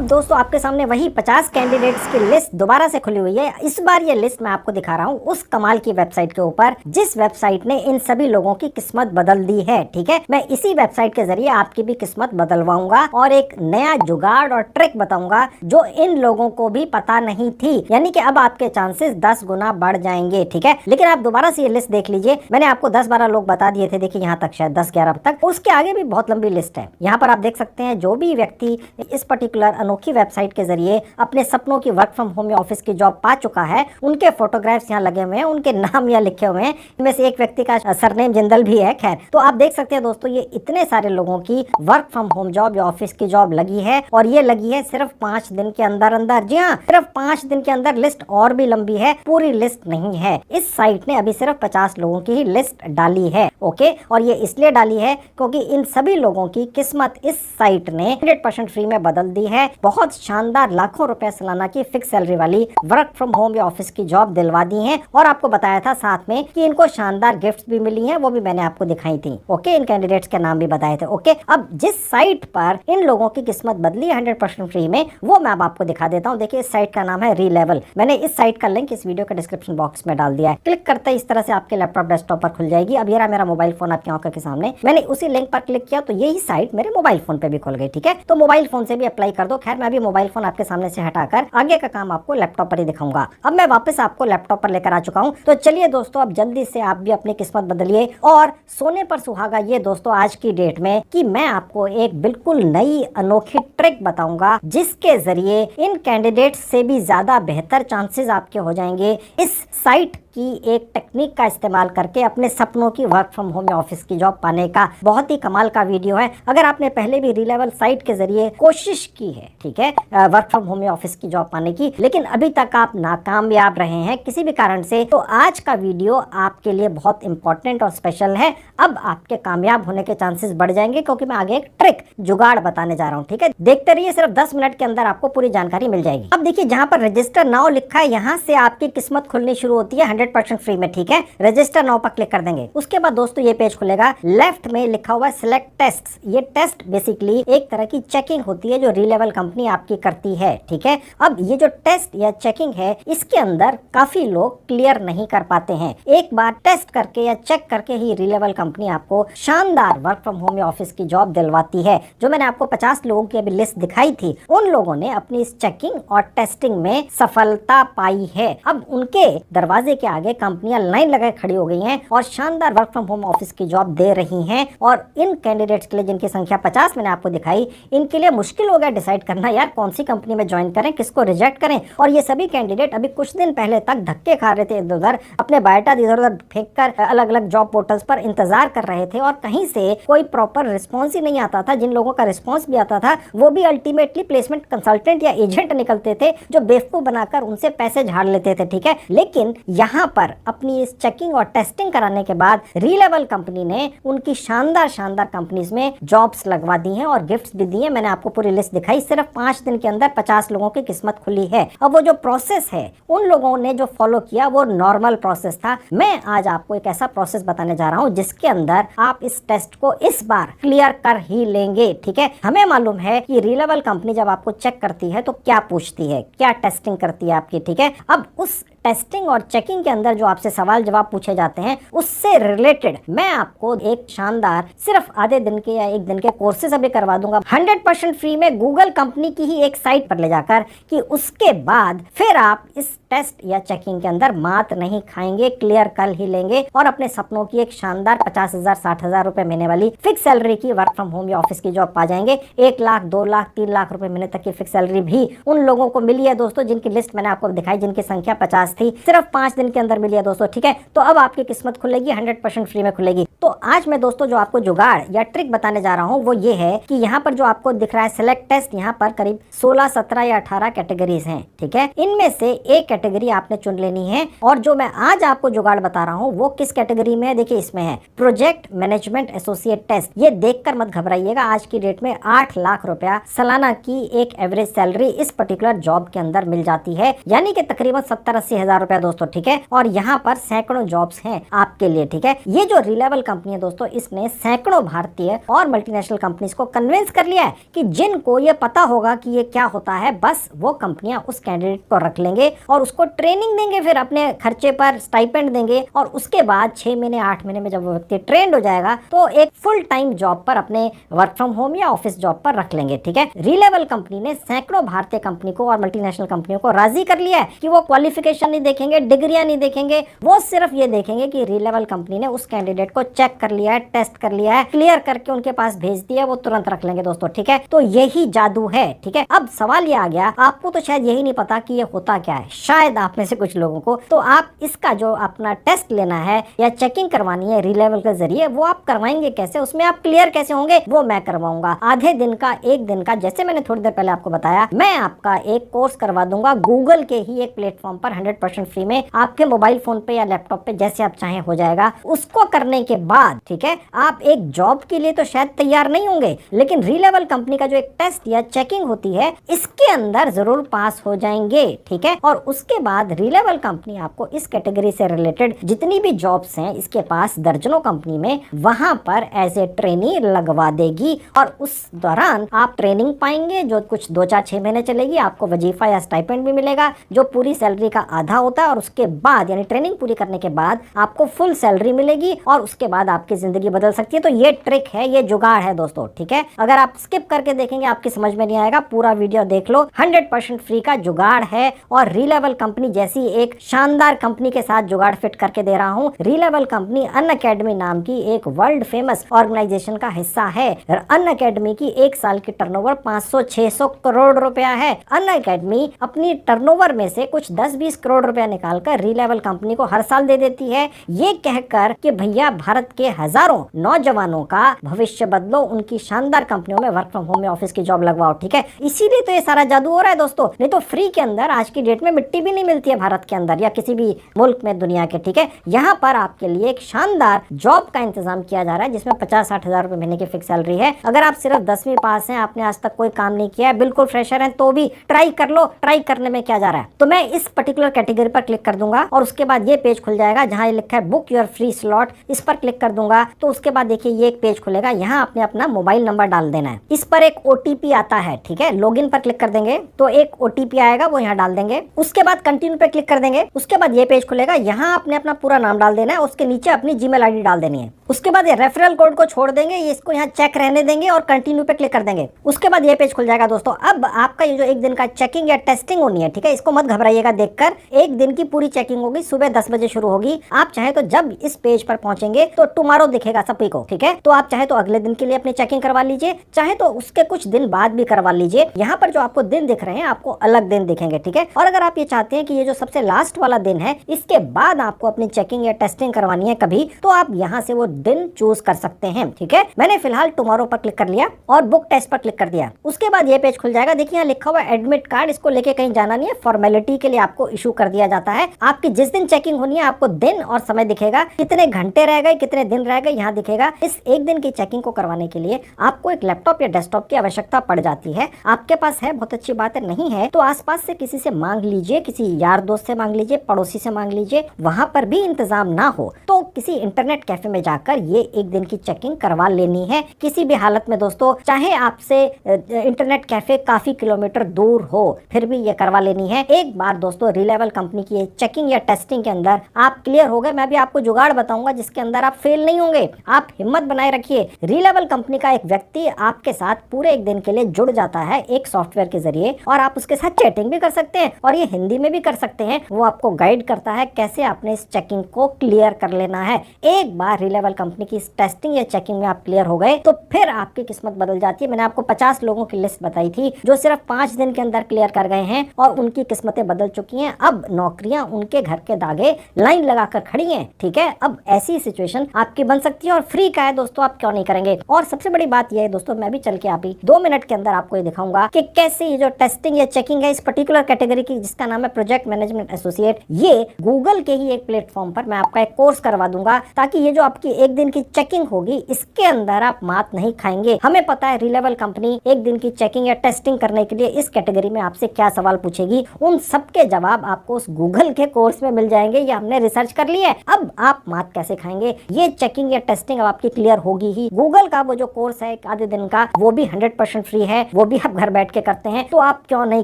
अब दोस्तों आपके सामने वही 50 कैंडिडेट्स की लिस्ट दोबारा से खुली हुई है। इस बार ये लिस्ट मैं आपको दिखा रहा हूँ उस कमाल की वेबसाइट के ऊपर जिस वेबसाइट ने इन सभी लोगों की किस्मत बदल दी है। ठीक है, मैं इसी वेबसाइट के जरिए आपकी भी किस्मत बदलवाऊंगा और एक नया जुगाड़ और ट्रिक बताऊंगा जो इन लोगों को भी पता नहीं थी, यानी कि अब आपके चांसेस 10 गुना बढ़ जाएंगे। ठीक है, लेकिन आप दोबारा से ये लिस्ट देख लीजिए। मैंने आपको 10-12 लोग बता दिए थे, देखिए यहाँ तक, शायद 10-11 तक, उसके आगे भी बहुत लंबी लिस्ट है। यहाँ पर आप देख सकते हैं जो भी व्यक्ति इस पर्टिकुलर अनोखी वेबसाइट के जरिए अपने सपनों की वर्क फ्रॉम होम या ऑफिस की जॉब पा चुका है, उनके फोटोग्राफ्स यहाँ लगे हुए हैं, उनके नाम यहाँ लिखे हुए हैं। इनमें से एक व्यक्ति का सरनेम जिंदल भी है। खैर, तो आप देख सकते हैं दोस्तों ये इतने सारे लोगों की वर्क फ्रॉम होम जॉब या ऑफिस की जॉब लगी है और ये लगी है सिर्फ 5 दिन के अंदर अंदर। जी हाँ, सिर्फ 5 दिन के अंदर। लिस्ट और भी लंबी है, पूरी लिस्ट नहीं है। इस साइट ने अभी सिर्फ 50 लोगों की ही लिस्ट डाली है। ओके, और ये इसलिए डाली है क्योंकि इन सभी लोगों की किस्मत इस साइट ने 100% फ्री में बदल दी है। बहुत शानदार लाखों रुपए सालाना की फिक्स सैलरी वाली वर्क फ्रॉम होम या ऑफिस की जॉब दिलवा दी है। और आपको बताया था साथ में कि इनको शानदार गिफ्ट्स भी मिली हैं, वो भी मैंने आपको दिखाई थी। ओके, इन कैंडिडेट्स के नाम भी बताए थे। ओके, अब जिस साइट पर इन लोगों की किस्मत बदली है 100% फ्री में, वो मैं अब आपको दिखा देता हूँ। देखिए, इस साइट का नाम है रीलेवल। मैंने इस साइट का लिंक इस वीडियो के डिस्क्रिप्शन बॉक्स में डाल दिया है। क्लिक करते ही इस तरह से आपके लैपटॉप डेस्कटॉप पर खुल जाएगी। अब ये रहा मेरा मोबाइल फोन आपकी आंखों के सामने। मैंने उसी लिंक पर क्लिक किया तो यही साइट मेरे मोबाइल फोन पे भी खुल गई। ठीक है, तो मोबाइल फोन से भी अप्लाई कर दो। खैर, मैं अभी मोबाइल फोन आपके सामने से हटाकर आगे का काम आपको लैपटॉप पर ही दिखाऊंगा। अब मैं वापस आपको लैपटॉप पर लेकर आ चुका हूँ। तो चलिए दोस्तों, अब जल्दी से आप भी अपनी किस्मत बदलिए और सोने पर सुहागा ये दोस्तों आज की डेट में कि मैं आपको एक बिल्कुल नई अनोखी ट्रिक बताऊंगा जिसके जरिए इन कैंडिडेट से भी ज्यादा बेहतर चांसेस आपके हो जाएंगे इस साइट की एक टेक्निक का इस्तेमाल करके अपने सपनों की वर्क फ्रॉम होम या ऑफिस की जॉब पाने का। बहुत ही कमाल का वीडियो है। अगर आपने पहले भी रीलेवल साइट के जरिए कोशिश की है, ठीक है, वर्क फ्रॉम होम या ऑफिस की जॉब पाने की, लेकिन अभी तक आप नाकामयाब रहे हैं किसी भी कारण से, तो आज का वीडियो आपके लिए बहुत इंपॉर्टेंट और स्पेशल है। अब आपके कामयाब होने के चांसेस बढ़ जाएंगे क्योंकि मैं आगे एक ट्रिक जुगाड़ बताने जा रहा हूँ। ठीक है, देखते रहिए, सिर्फ 10 मिनट के अंदर आपको पूरी जानकारी मिल जाएगी। अब देखिए, जहाँ पर रजिस्टर नाउ लिखा है, यहाँ से आपकी किस्मत खुलनी शुरू होती है 100% फ्री में। ठीक है, रजिस्टर नाउ पर क्लिक कर देंगे। उसके बाद दोस्तों ये पेज खुलेगा। लेफ्ट में लिखा हुआ है सिलेक्ट टेस्ट। ये टेस्ट बेसिकली एक तरह की चेकिंग होती है जो रीलेवल कंपनी आपकी करती है। ठीक है, अब ये जो टेस्ट या चेकिंग है, इसके अंदर काफी लोग क्लियर नहीं कर पाते हैं। एक बार टेस्ट करके या चेक करके ही रीलेवल कंपनी आपको शानदार वर्क फ्रॉम होम या ऑफिस की जॉब दिलवाती है। जो मैंने आपको 50 लोगों की अभी लिस्ट दिखाई थी, उन लोगों ने अपनी इस चेकिंग और टेस्टिंग में सफलता पाई है। अब उनके दरवाजे के आगे कंपनियां लाइन लगाए खड़ी हो गई हैं और शानदार वर्क फ्रॉम होम ऑफिस की जॉब दे रही हैं। और इन कैंडिडेट्स के लिए जिनकी संख्या 50 मैंने आपको दिखाई, इनके लिए मुश्किल हो गया डिसाइड करना यार कौन सी कंपनी में ज्वाइन करें, किसको रिजेक्ट करें। और ये सभी कैंडिडेट अभी कुछ दिन पहले तक धक्के खा रहे थे इधर उधर, अपने बायोडाटा इधर उधर फेंक कर अलग अलग जॉब पोर्टल्स पर इंतजार कर रहे थे और कहीं से कोई प्रॉपर रिस्पॉन्स ही नहीं आता था। जिन लोगों का रिस्पॉन्स भी आता था वो भी अल्टीमेटली प्लेसमेंट कंसल्टेंट या एजेंट निकलते थे जो बेवकूफ बनाकर उनसे पैसे झाड़ लेते थे। ठीक है, लेकिन यहाँ पर अपनी इस चेकिंग और टेस्टिंग कराने के बाद रीलेवल कंपनी ने उनकी शानदार कंपनीज में जॉब्स लगवा दी हैं और गिफ्ट्स भी दिए। मैंने आपको पूरी लिस्ट दिखाई। सिर्फ 5 दिन के अंदर 50 लोगों की किस्मत खुली है। अब वो जो प्रोसेस है, उन लोगों ने जो फॉलो किया वो नॉर्मल प्रोसेस था। मैं आज आपको एक ऐसा प्रोसेस बताने जा रहा हूँ जिसके अंदर आप इस टेस्ट को इस बार क्लियर कर ही लेंगे। ठीक है, हमें मालूम है कि रीलेवल कंपनी जब आपको चेक करती है तो क्या पूछती है, क्या टेस्टिंग करती है आपकी। ठीक है, अब उस टेस्टिंग और चेकिंग के अंदर जो आपसे सवाल जवाब पूछे जाते हैं उससे रिलेटेड मैं आपको एक शानदार सिर्फ आधे दिन के या एक दिन के कोर्सेज अभी करवा दूंगा 100% फ्री में, गूगल कंपनी की ही एक साइट पर ले जाकर, कि उसके बाद फिर आप इस टेस्ट या चेकिंग के अंदर मात नहीं खाएंगे, क्लियर कर ही लेंगे और अपने सपनों की एक शानदार 50,000 60,000 रुपए महीने वाली फिक्स सैलरी की वर्क फ्रॉम होम या ऑफिस की जॉब पा जाएंगे। 1 लाख 2 लाख 3 लाख रुपए महीने तक की फिक्स सैलरी भी उन लोगों को मिली है दोस्तों जिनकी लिस्ट मैंने आपको दिखाई, जिनकी संख्या 50 थी। सिर्फ 5 दिन के अंदर मिली है दोस्तों। ठीक है, तो अब आपकी किस्मत खुलेगी, 100% फ्री में खुलेगी। तो आज मैं दोस्तों जो आपको जुगाड़ या ट्रिक बताने जा रहा हूँ वो ये है कि यहाँ पर जो आपको दिख रहा है सिलेक्ट टेस्ट, यहाँ पर करीब 16 17 या 18 कैटेगरीज हैं। ठीक है, इनमें से एक कैटेगरी आपने चुन लेनी है और जो मैं आज आपको जुगाड़ बता रहा हूँ वो किस कैटेगरी में है, देखिए इसमें है प्रोजेक्ट मैनेजमेंट एसोसिएट टेस्ट। ये देखकर मत घबराइएगा, आज की डेट में 8 लाख रुपया सालाना की एक एवरेज सैलरी इस पर्टिकुलर जॉब के अंदर मिल जाती है, यानी कि तकरीबन 70-80 80,000 रुपया दोस्तों, ठीक है। और यहाँ पर सैकड़ों जॉब्स हैं आपके लिए, ठीक है। ये जो रिलायबल कंपनी है दोस्तों, इसने सैकड़ों भारतीय और मल्टीनेशनल कंपनीज को कन्विंस कर लिया है कि जिनको ये पता होगा कि ये क्या होता है, बस वो कंपनियां उस कैंडिडेट को रख लेंगे और उसको ट्रेनिंग देंगे, फिर अपने खर्चे पर स्टाइपेंड देंगे, और उसके बाद 6 महीने 8 महीने में जब वो व्यक्ति ट्रेंड हो जाएगा तो एक फुल टाइम जॉब पर, अपने वर्क फ्रॉम होम या ऑफिस जॉब पर रख लेंगे, ठीक है। रिलायबल कंपनी ने सैकड़ों भारतीय कंपनी को और मल्टीनेशनल कंपनियों को राजी कर लिया है कि वो क्वालिफिकेशन नहीं देखेंगे, डिग्रियां नहीं देखेंगे, वो सिर्फ ये देखेंगे कि रिलायबल कंपनी ने उस कैंडिडेट को चेक कर लिया है, टेस्ट कर लिया है, क्लियर करके उनके पास भेज दिया, वो तुरंत रख लेंगे दोस्तों, ठीक है। तो यही जादू है, ठीक है। अब सवाल ये आ गया, आपको तो शायद यही नहीं पता कि ये होता क्या है, शायद आप में से कुछ लोगों को। तो आप इसका जो अपना टेस्ट लेना है या चेकिंग करवानी है रिलायबल के जरिए, वो आप करवाएंगे कैसे, उसमें आप क्लियर कैसे होंगे, वो मैं करवाऊंगा। आधे दिन का, एक दिन का, जैसे मैंने थोड़ी देर पहले आपको बताया, मैं आपका एक कोर्स करवा दूंगा गूगल के ही एक प्लेटफॉर्म पर 100% फ्री में, आपके मोबाइल फोन पे या लैपटॉप पे, जैसे आप चाहें हो जाएगा। उसको करने के बाद, ठीक है, आप एक जॉब के लिए तो शायद तैयार नहीं होंगे, लेकिन रिलायबल कंपनी का जो एक टेस्ट या चेकिंग होती है, इसके अंदर जरूर पास हो जाएंगे, ठीक है। और उसके बाद रिलायबल कंपनी आपको इस कैटेगरी से रिलेटेड जितनी भी जॉब्स हैं इसके पास दर्जनों कंपनी में, वहां पर एज ए ट्रेनी लगवा देगी, और उस दौरान आप ट्रेनिंग पाएंगे जो कुछ 2, 4, 6 महीने चलेगी। आपको वजीफा या स्टाइपेंड भी मिलेगा जो पूरी सैलरी का आधा होता है, और उसके बाद यानी ट्रेनिंग पूरी करने के बाद आपको फुल सैलरी मिलेगी, और उसके बाद आपकी जिंदगी बदल सकती है। तो ये ट्रिक है, ये जुगाड़ है दोस्तों, ठीक है। अगर आप स्किप करके देखेंगे आपकी समझ में नहीं आएगा, पूरा वीडियो देख लो। 100% फ्री का जुगाड़ है, और रिलायबल कंपनी जैसी एक शानदार कंपनी के साथ जुगाड़ फिट करके दे रहा हूं। रिलायबल कंपनी अनअकैडमी नाम की एक वर्ल्ड फेमस ऑर्गेनाइजेशन का हिस्सा है। अनअकैडमी की एक साल की टर्नओवर 500-600 करोड़ रुपया है। अनअकैडमी अपनी टर्नओवर में से कुछ 10-20 करोड़ रुपया निकालकर रिलायबल कंपनी को हर साल दे देती है, ये कहकर कि भैया भारत के हजारों नौजवानों का भविष्य बदलो, उनकी शानदार कंपनियों में वर्क फ्रॉम होम या ऑफिस की जॉब लगवाओ, ठीक है। इसीलिए तो ये सारा जादू हो रहा है दोस्तों, नहीं तो फ्री के अंदर आज की डेट में मिट्टी भी नहीं मिलती है भारत के अंदर या किसी भी मुल्क में दुनिया के, ठीक है। यहाँ पर आपके लिए एक शानदार जॉब का इंतजाम किया जा रहा है जिसमें 50-60 हजार रुपए महीने की फिक्स सैलरी है। अगर आप सिर्फ 10वीं पास हैं, आपने आज तक कोई काम नहीं किया है, बिल्कुल फ्रेशर हैं, तो भी ट्राई कर लो। ट्राई करने में क्या जा रहा है। तो मैं इस पर्टिकुलर कैटेगरी पर क्लिक कर दूंगा, और उसके बाद ये पेज खुल जाएगा जहां ये लिखा है बुक योर फ्री स्लॉट। इस पर क्लिक कर दूंगा तो उसके बाद देखिए ये एक पेज खुलेगा, यहाँ आपने अपना मोबाइल नंबर डाल देना है। इस पर एक OTP आता है, ठीक है। लॉगिन पर क्लिक कर देंगे तो एक OTP आएगा, वो यहाँ डाल देंगे। उसके बाद कंटिन्यू पे क्लिक कर देंगे। उसके बाद ये पेज खुलेगा, यहाँ आपने अपना पूरा नाम डाल देना है, उसके नीचे अपनी जीमेल ID डाल देनी है। उसके बाद ये रेफरल कोड को छोड़ देंगे, इसको यहाँ चेक रहने देंगे और कंटिन्यू पे क्लिक कर देंगे। उसके बाद ये पेज खुल जाएगा दोस्तों। अब आपका ये जो एक दिन का चेकिंग या टेस्टिंग होनी है, ठीक है, इसको मत घबराइएगा देखकर। एक दिन की पूरी चेकिंग होगी, सुबह 10 बजे शुरू होगी। आप चाहे तो जब इस पेज पर पहुंचेंगे तो टुमारो दिखेगा सभी को, ठीक है। तो आप चाहे तो अगले दिन के लिए अपनी चेकिंग करवा लीजिए, चाहे तो उसके कुछ दिन बाद भी करवा लीजिए। यहाँ पर जो आपको दिन दिख रहे हैं आपको अलग दिन दिखेंगे, ठीक है। और अगर आप ये चाहते हैं कि ये जो सबसे लास्ट वाला दिन है इसके बाद आपको अपनी चेकिंग या टेस्टिंग करवानी है कभी, तो आप यहाँ से वो दिन चूज कर सकते हैं, ठीक है। मैंने फिलहाल टुमारो पर क्लिक कर लिया और बुक टेस्ट पर क्लिक कर दिया। उसके बाद ये पेज खुल जाएगा। देखिए यहाँ लिखा हुआ एडमिट कार्ड, इसको लेके कहीं जाना नहीं है, फॉर्मेलिटी के लिए आपको इशू कर दिया जाता है। आपकी जिस दिन चेकिंग होनी है आपको दिन और समय दिखेगा, कितने घंटे रह गए, कितने दिन रह गए, यहाँ दिखेगा। इस एक दिन की चेकिंग को करवाने के लिए आपको एक लैपटॉप या डेस्कटॉप की आवश्यकता पड़ जाती है। आपके पास है, बहुत अच्छी बात है, नहीं है तो आसपास से किसी से मांग लीजिए, किसी यार दोस्त से मांग लीजिए, पड़ोसी से मांग लीजिए। वहां पर भी इंतजाम ना हो तो किसी इंटरनेट कैफे में जाकर ये एक दिन की चेकिंग करवा लेनी है किसी भी हालत में दोस्तों। चाहे आपसे इंटरनेट कैफे काफी किलोमीटर दूर हो, फिर भी ये करवा लेनी है। एक बार दोस्तों रिलायबल कंपनी की चेकिंग या टेस्टिंग के अंदर आप क्लियर हो गए, मैं भी आपको जुगाड़ बताऊंगा जिसके अंदर आप फेल नहीं होंगे। आप हिम्मत बनाए रखिए। रिलायबल कंपनी का एक व्यक्ति आपके साथ पूरे एक दिन के लिए जुड़ जाता है एक सॉफ्टवेयर के जरिए, और आप उसके साथ चैटिंग भी कर सकते हैं और ये हिंदी में भी कर सकते हैं। वो आपको गाइड करता है कैसे आपने इस चेकिंग को क्लियर कर लेना है। एक बार रिलायबल कंपनी की इस टेस्टिंग या चेकिंग में आप क्लियर हो गए तो फिर आपकी किस्मत बदल जाती है। मैंने आपको 50 लोगों की लिस्ट बताई थी जो सिर्फ 5 दिन के अंदर क्लियर कर गए हैं और उनकी किस्मतें बदल चुकी हैं। अब नौकरियां उनके घर के दागे लाइन लगाकर खड़ी हैं, ठीक है। अब ऐसी सिचुएशन आपकी बन सकती है और फ्री का है दोस्तों, आप क्यों नहीं करेंगे। और सबसे बड़ी बात यह है दोस्तों, मैं भी चल के आप 2 मिनट के अंदर आपको ये दिखाऊंगा कि कैसे ये जो टेस्टिंग या चेकिंग है इस पर्टिकुलर कैटेगरी की जिसका नाम है प्रोजेक्ट मैनेजमेंट एसोसिएट, ये गूगल के ही एक प्लेटफॉर्म पर मैं आपका एक कोर्स करवा दूंगा ताकि ये जो आपकी एक दिन की चेकिंग होगी इसके अंदर आप मात नहीं खाएंगे। हमें पता है रिलायबल कंपनी एक दिन की चेकिंग या टेस्टिंग करने के लिए इस कैटेगरी में आपसे क्या सवाल पूछेगी, उन सबके जवाब आपको आपको उस गूगल के कोर्स में मिल जाएंगे, ये हमने रिसर्च कर लिया है। अब आप मात कैसे खाएंगे, ये चेकिंग या टेस्टिंग अब आपकी क्लियर होगी ही। गूगल का वो जो कोर्स है आधे दिन का, वो भी 100% फ्री है, वो भी आप घर बैठ के करते हैं, तो आप क्यों नहीं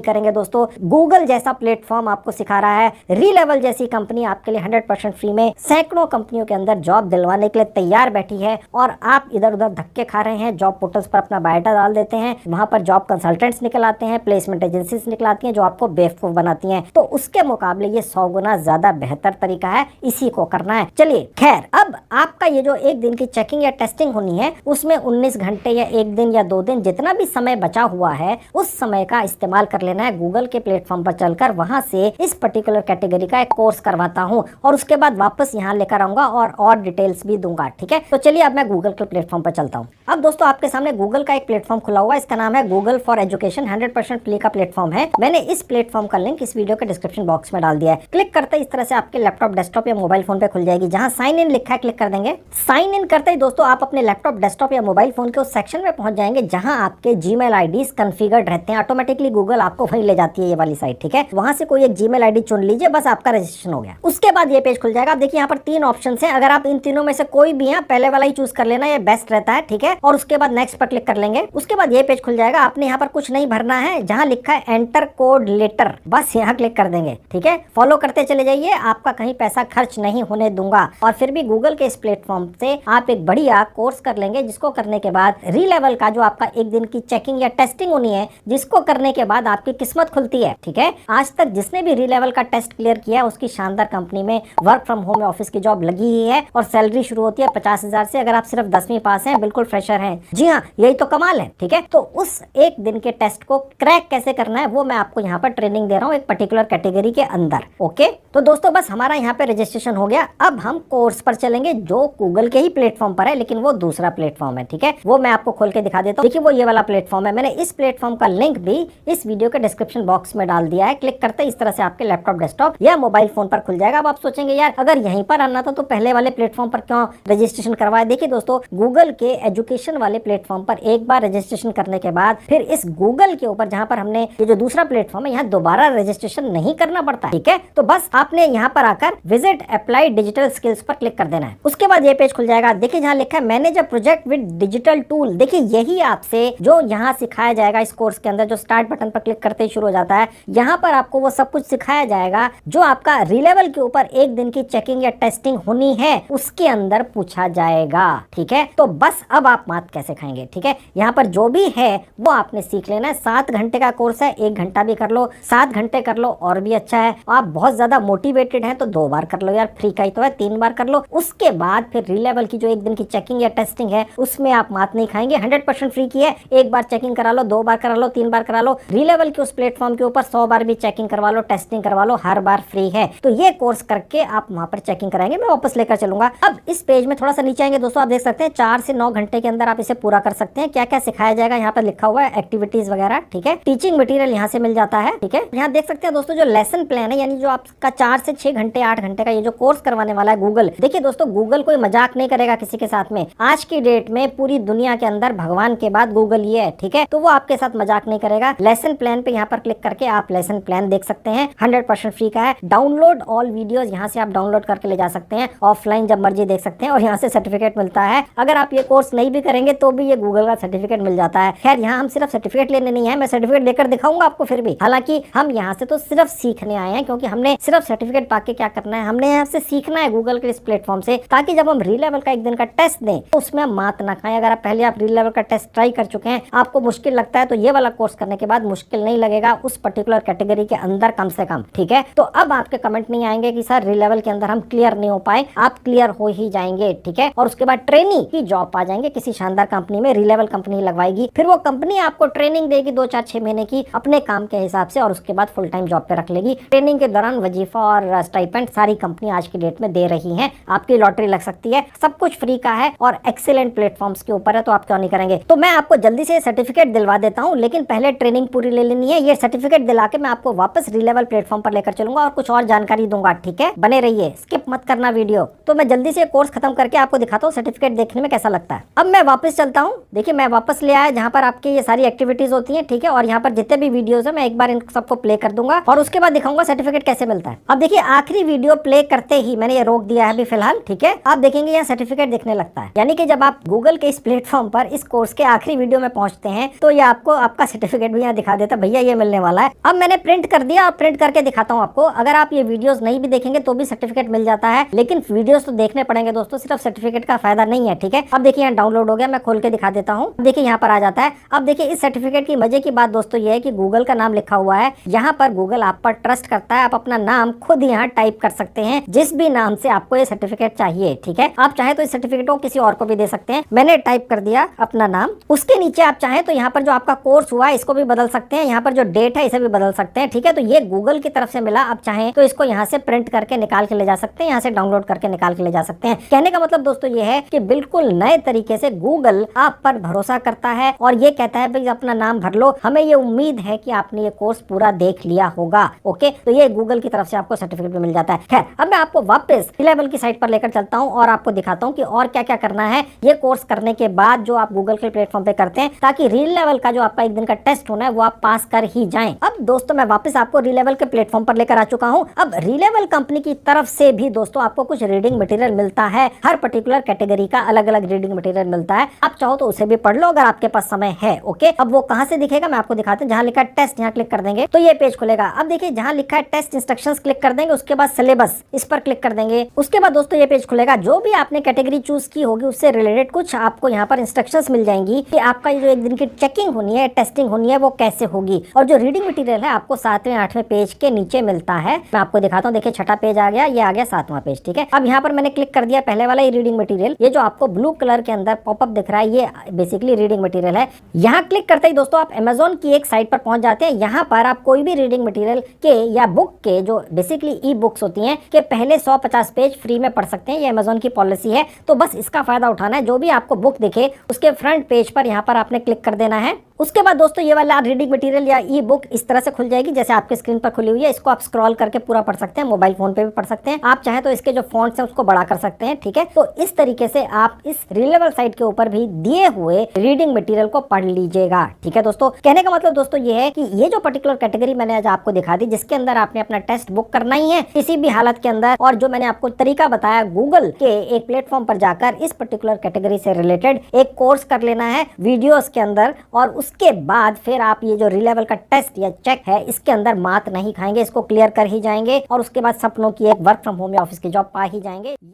करेंगे दोस्तों। गूगल जैसा प्लेटफॉर्म आपको सिखा रहा है, रीलेवल जैसी कंपनी आपके लिए 100% फ्री में सैकड़ों कंपनियों के अंदर जॉब दिलवाने के लिए तैयार बैठी है, और आप इधर उधर धक्के खा रहे हैं। जॉब पोर्टल्स पर अपना बायोडाटा डाल देते हैं, वहां पर जॉब कंसल्टेंट्स निकल आते हैं, प्लेसमेंट एजेंसीज निकल आती हैं जो आपको बेवकूफ बनाती हैं। तो उसके मुकाबले ये 100 गुना ज्यादा बेहतर तरीका है, इसी को करना है। चलिए खैर, अब आपका ये जो एक दिन की चेकिंग या टेस्टिंग होनी है, उसमें 19 घंटे या एक दिन या 2 दिन जितना भी समय बचा हुआ है, उस समय का इस्तेमाल कर लेना है। गूगल के प्लेटफॉर्म पर चलकर वहां से इस पर्टिकुलर कैटेगरी का एक कोर्स करवाता हूँ, और उसके बाद वापस यहाँ लेकर आऊंगा और डिटेल्स भी दूंगा। ठीक है, तो चलिए अब मैं गूगल के प्लेटफॉर्म पर चलता हूँ। अब दोस्तों आपके सामने गूगल का एक प्लेटफॉर्म खुला हुआ है, इसका नाम है गूगल फॉर एजुकेशन। 100% फ्री का प्लेटफॉर्म है। मैंने इस प्लेटफॉर्म का लिंक इस वीडियो के डिस्क्रिप्शन बॉक्स में डाल दिया है। क्लिक करते ही इस तरह से आपके लैपटॉप, डेस्कटॉप या मोबाइल फोन पे खुल जाएगी, जहां साइन इन लिखा है, क्लिक कर देंगे। साइन इन करते ही दोस्तों आप अपने लैपटॉप, डेस्कटॉप या मोबाइल फोन के उस सेक्शन में पहुंच जाएंगे जहां आपके जीमेल आईडीज कॉन्फ़िगर्ड रहते हैं। ऑटोमेटिकली गूगल आपको वहीं ले जाती है, ये वाली साइट। ठीक है, वहां से कोई एक जीमेल आईडी चुन लीजिए, बस आपका रजिस्ट्रेशन हो गया। उसके बाद ये पेज खुल जाएगा। आप देखिए यहाँ पर 3 ऑप्शन है, अगर आप इन तीनों में से कोई भी है, पहले वाला ही चूज कर लेना, ये बेस्ट रहता है। ठीक है, और उसके बाद नेक्स्ट पर क्लिक कर लेंगे। उसके बाद ये पेज खुल जाएगा। आपने यहाँ पर कुछ नहीं भरना है, जहां लिखा है एंटर कोड लेटर, बस यहाँ क्लिक कर देंगे। ठीक है, फॉलो करते चले जाइए, आपका कहीं पैसा खर्च नहीं होने दूंगा। और फिर भी गूगल के इस प्लेटफॉर्म से आप एक बढ़िया कोर्स कर लेंगे, जिसको करने के बाद रीलेवल का जो आपका एक दिन की चेकिंग या टेस्टिंग होनी है, जिसको करने के बाद आपकी किस्मत खुलती है। ठीक है, आज तक जिसने भी रीलेवल का टेस्ट क्लियर किया, उसकी शानदार कंपनी में वर्क फ्रॉम होम ऑफिस की जॉब लगी ही है, और सैलरी शुरू होती है 50,000 से, अगर आप सिर्फ 10वीं पास हैं, बिल्कुल फ्रेशर हैं। जी हाँ, यही तो कमाल है। ठीक है, तो उस एक दिन के टेस्ट को क्रैक कैसे करना है, वो मैं आपको यहाँ पर ट्रेनिंग दे रहा हूँ एक पर्टिकुलर कैटेगरी के अंदर। ओके, तो दोस्तों बस हमारा यहाँ पे रजिस्ट्रेशन हो गया। अब हम कोर्स पर चलेंगे, जो गूगल के ही प्लेटफॉर्म पर है, लेकिन वो दूसरा प्लेटफॉर्म है। ठीक है, वो मैं आपको खोल के दिखा देता हूँ। देखिए, वो ये वाला प्लेटफॉर्म है। मैंने इस प्लेटफॉर्म का लिंक भी इस वीडियो के डिस्क्रिप्शन बॉक्स में डाल दिया है। क्लिक करते इस तरह से आपके लैपटॉप, डेस्कटॉप या मोबाइल फोन पर खुल जाएगा। अब आप सोचेंगे यार, अगर यहीं पर आना था तो पहले वाले प्लेटफॉर्म पर क्यों रजिस्ट्रेशन करवाया। देखिए दोस्तों, गूगल के एजुकेशन वाले प्लेटफॉर्म पर एक बार रजिस्ट्रेशन करने के बाद फिर इस गूगल के ऊपर, जहां पर हमने ये जो दूसरा प्लेटफॉर्म है, यहाँ दोबारा रजिस्ट्रेशन नहीं करना पड़ता। ठीक है, तो बस आपने यहाँ पर आकर विजिट अप्लाई डिजिटल स्किल्स पर क्लिक कर देना है। उसके बाद ये पेज खुल जाएगा। देखिए, जहाँ लिखा है manage a project with digital tool, देखिए यही आपसे जो यहाँ सिखाया जाएगा इस कोर्स के अंदर, जो स्टार्ट बटन पर क्लिक करते ही शुरू हो जाता है। यहाँ पर आपको वो सब कुछ सिखाया जाएगा जो आपका रीलेवल के ऊपर एक दिन की चेकिंग या टेस्टिंग होनी है, उसके अंदर पूछा जाएगा। ठीक है, तो बस अब आप मात कैसे खाएंगे। ठीक है, यहाँ पर जो भी है वो आपने सीख लेना है। 7 घंटे का कोर्स है, 1 घंटा भी कर लो, 7 घंटे कर लो और भी अच्छा है। आप बहुत ज्यादा मोटिवेटेड हैं तो 2 बार कर लो यार, फ्री का ही तो है, 3 बार कर लो। उसके बाद फिर रीलेवल की जो एक दिन की चेकिंग या टेस्टिंग है, उसमें आप मात नहीं खाएंगे। 100% फ्री की है, 1 बार चेकिंग करा लो, 2 बार करा लो, 3 बार करा लो। रीलेवल के उस प्लेटफॉर्म के ऊपर 100 बार भी चेकिंग करवा लो, टेस्टिंग करवा लो, हर बार फ्री है। तो ये कोर्स करके आप वहां पर चेकिंग कराएंगे, मैं वापस लेकर चलूंगा। अब इस पेज में थोड़ा सा नीचे आएंगे दोस्तों, आप देख सकते हैं 4 से 9 घंटे के अंदर आप इसे पूरा कर सकते हैं। क्या क्या सिखाया जाएगा यहाँ पर लिखा हुआ है, एक्टिविटीज वगैरह। ठीक है, टीचिंग मटेरियल यहाँ से मिल जाता है। ठीक है, यहाँ देख सकते हैं दोस्तों जो लेसन प्लान है, यानी जो आपका 4 से 6 घंटे 8 घंटे का ये जो कोर्स करवाने वाला है गूगल। देखिए दोस्तों, गूगल कोई मजाक नहीं करेगा किसी के साथ में। आज की डेट में पूरी दुनिया के अंदर भगवान के बाद गूगल ही है। ठीक है, तो वो आपके साथ मजाक नहीं करेगा। लेसन प्लान पे यहाँ पर क्लिक करके आप लेसन प्लान देख सकते हैं, 100% फ्री का है। डाउनलोड ऑल वीडियोस, यहाँ से आप डाउनलोड करके ले जा सकते हैं, ऑफलाइन जब मर्जी देख सकते हैं, और यहाँ से सर्टिफिकेट मिलता है। अगर आप ये कोर्स नहीं भी करेंगे तो भी ये गूगल का सर्टिफिकेट मिल जाता है। खैर, यहाँ हम सिर्फ सर्टिफिकेट लेने नहीं है, मैं सर्टिफिकेट देकर दिखाऊंगा आपको फिर भी। हालांकि हम यहाँ से तो सिर्फ सीखने आए हैं, क्योंकि हमने सिर्फ सर्टिफिकेट पाके क्या करना है, हमने यहाँ से सीखना है गूगल के इस प्लेटफॉर्म से, ताकि जब हम रीलेवल का एक दिन का टेस्ट दें तो उसमें मात ना खाएं। अगर आप पहले आप रीलेवल का टेस्ट ट्राई कर चुके हैं, आपको मुश्किल लगता है, तो ये वाला कोर्स करने के बाद मुश्किल नहीं लगेगा उस पर्टिकुलर कैटेगरी के अंदर, कम से कम। ठीक है, तो अब आपके कमेंट नहीं आएंगे कि सर रीलेवल के अंदर हम क्लियर नहीं हो पाए, आप क्लियर हो ही जाएंगे। ठीक है, और उसके बाद ट्रेनिंग की जॉब पा जाएंगे किसी शानदार कंपनी में, रीलेवल कंपनी लगवाएगी, फिर वो कंपनी आपको ट्रेनिंग देगी 2-4-6 महीने की अपने काम के हिसाब से, और उसके बाद फुल टाइम जॉब पे रख लेगी। ट्रेनिंग के दौरान वजीफा और स्टाइपेंड सारी कंपनी आज की डेट में दे रही है। आपकी लॉटरी लग सकती है, सब कुछ फ्री का है और एक्सीलेंट प्लेटफॉर्म्स के ऊपर है, तो आप क्यों नहीं करेंगे। तो मैं आपको जल्दी से सर्टिफिकेट दिलवा देता हूँ, लेकिन पहले ट्रेनिंग पूरी ले लेनी है। ये सर्टिफिकेट दिला के मैं आपको वापस रीलेवल प्लेटफॉर्म पर लेकर चलूंगा और कुछ और जानकारी दूंगा। ठीक है, बने रहिए, स्किप मत करना वीडियो। तो मैं जल्दी से कोर्स खत्म करके आपको दिखाता हूँ सर्टिफिकेट देखने में कैसा लगता है। अब मैं मैं वापस चलता हूँ। देखिए मैं वापस ले आया जहाँ पर आपकी ये सारी एक्टिविटीज होती हैं, ठीक है। और यहाँ पर जितने भी वीडियोस है मैं एक बार इन सबको प्ले कर दूंगा और उसके बाद दिखाऊंगा सर्टिफिकेट कैसे मिलता है। अब देखिए आखिरी वीडियो प्ले करते ही मैंने ये रोक दिया है अभी फिलहाल, ठीक है। आप देखेंगे यहाँ सर्टिफिकेट दिखने लगता है, यानी कि जब आप गूगल के इस प्लेटफॉर्म पर इस कोर्स के आखिरी वीडियो में पहुंचते हैं तो ये आपको आपका सर्टिफिकेट भी यहाँ दिखा देता है, भैया ये मिलने वाला है। अब मैंने प्रिंट कर दिया और प्रिंट करके दिखाता हूँ आपको। अगर आप ये वीडियोस नहीं भी देखेंगे तो भी सर्टिफिकेट मिल जाता है, लेकिन वीडियोस तो देखने पड़ेंगे दोस्तों, सिर्फ सर्टिफिकेट का फायदा नहीं है, ठीक है। अब देखिए यहाँ डाउनलोड हो गया, मैं खोल के दिखा देता हूँ। देखिए यहाँ पर आ जाता है। अब देखिए इस सर्टिफिकेट की मजे की बात दोस्तों ये है कि गूगल का नाम लिखा हुआ है। यहाँ पर गूगल आप पर ट्रस्ट करता है, आप अपना नाम खुद यहाँ टाइप कर सकते हैं जिस भी नाम से आपको ये सर्टिफिकेट चाहिए, ठीक है। आप चाहे तो इस सर्टिफिकेट को किसी और को भी दे सकते हैं। मैंने टाइप कर दिया अपना नाम। उसके नीचे आप चाहें तो यहाँ पर जो आपका कोर्स हुआ है इसको भी बदल सकते हैं, यहाँ पर जो डेट है इसे भी बदल सकते हैं, ठीक है। तो ये गूगल की तरफ से मिला। आप चाहें तो इसको यहाँ से प्रिंट करके निकाल के ले जा सकते हैं, यहाँ से डाउनलोड करके निकाल के ले जा सकते हैं। कहने का मतलब दोस्तों ये है कि बिल्कुल नए तरीके से गूगल आप पर भरोसा करता है और ये कहता है भाई अपना नाम भर लो, हमें ये उम्मीद है कि आपने ये कोर्स पूरा देख लिया होगा। ओके, तो ये गूगल की तरफ से आपको सर्टिफिकेट भी मिल जाता है। खैर अब मैं आपको वापस लेवल की साइट पर लेकर चलता हूँ और आपको दिखाता हूँ कि और क्या क्या करना है ये कोर्स करने के बाद जो आप गूगल के प्लेटफॉर्म पे करते हैं, ताकि री लेवल का जो आपका एक दिन का टेस्ट होना है वो आप पास कर ही जाएं। अब दोस्तों मैं वापस आपको री लेवल के प्लेटफॉर्म पर लेकर आ चुका हूँ। अब री लेवल कंपनी की तरफ से भी दोस्तों आपको कुछ रीडिंग मटेरियल मिलता है, हर पर्टिकुलर कैटेगरी का अलग अलग रीडिंग मटेरियल मिलता है। आप चाहो तो उसे भी पढ़ लो अगर आपके पास समय है। ओके, अब वो कहाँ से दिखेगा मैं आपको दिखाता हूँ। जहाँ लिखा है टेस्ट, यहाँ क्लिक कर देंगे तो ये पेज खुलेगा। अब देखिए जहाँ लिखा है टेस्ट इंस्ट्रक्शंस क्लिक कर देंगे, उसके बाद सिलेबस इस पर क्लिक कर देंगे। उसके बाद दोस्तों ये पेज खुलेगा। जो भी आपने कैटेगरी चूज की होगी उससे रिलेटेड कुछ आपको यहाँ पर इंस्ट्रक्शंस मिल जाएंगी कि आपका जो एक दिन की चेकिंग होनी है, टेस्टिंग होनी है, वो कैसे होगी। और जो रीडिंग मटेरियल है आपको 7वें 8वें पेज के नीचे मिलता है। मैं आपको दिखाता हूँ। देखिए छठा पेज आ गया, ये आ गया 7वां पेज, ठीक है। अब यहाँ पर मैंने क्लिक कर दिया पहले वाला ये रीडिंग मटेरियल। ये जो आपको ब्लू कलर के अंदर पॉपअप दिख रहा है ये बेसिकली रीडिंग मटेरियल है। यहाँ क्लिक करते ही दोस्तों आप अमेजोन की एक साइट पर पहुंच जाते हैं। यहाँ पर आप कोई भी रीडिंग मटेरियल के या बुक के जो बेसिकली ई बुक्स होती हैं के पहले 150 पेज फ्री में पढ़ सकते हैं। ये अमेजोन की पॉलिसी है, तो बस इसका फायदा उठाना है। जो भी आपको बुक दिखे उसके फ्रंट पेज पर यहाँ पर आपने क्लिक कर देना है। उसके बाद दोस्तों ये वाला रीडिंग मटेरियल या ई बुक इस तरह से खुल जाएगी जैसे आपके स्क्रीन पर खुली हुई है। इसको आप स्क्रॉल करके पूरा पढ़ सकते हैं, मोबाइल फोन पे भी पढ़ सकते हैं। आप चाहें तो इसके जो फॉन्ट्स हैं उसको बड़ा कर सकते हैं, ठीक है। तो इस तरीके से आप इस रीलेवल साइट के ऊपर भी दिए हुए रीडिंग मटेरियल को पढ़ लीजिएगा, ठीक है दोस्तों। कहने का मतलब दोस्तों ये है कि ये जो पर्टिकुलर कैटेगरी मैंने आज आपको दिखा दी जिसके अंदर आपने अपना टेस्ट बुक करना ही है किसी भी हालत के अंदर, और जो मैंने आपको तरीका बताया गूगल के एक प्लेटफॉर्म पर जाकर इस पर्टिकुलर कैटेगरी से रिलेटेड एक कोर्स कर लेना है वीडियोस के अंदर, और उसके बाद फिर आप ये जो रीलेवल का टेस्ट या चेक है इसके अंदर मात नहीं खाएंगे, इसको क्लियर कर ही जाएंगे और उसके बाद सपनों की एक वर्क फ्रॉम होम या ऑफिस की जॉब पा ही जाएंगे।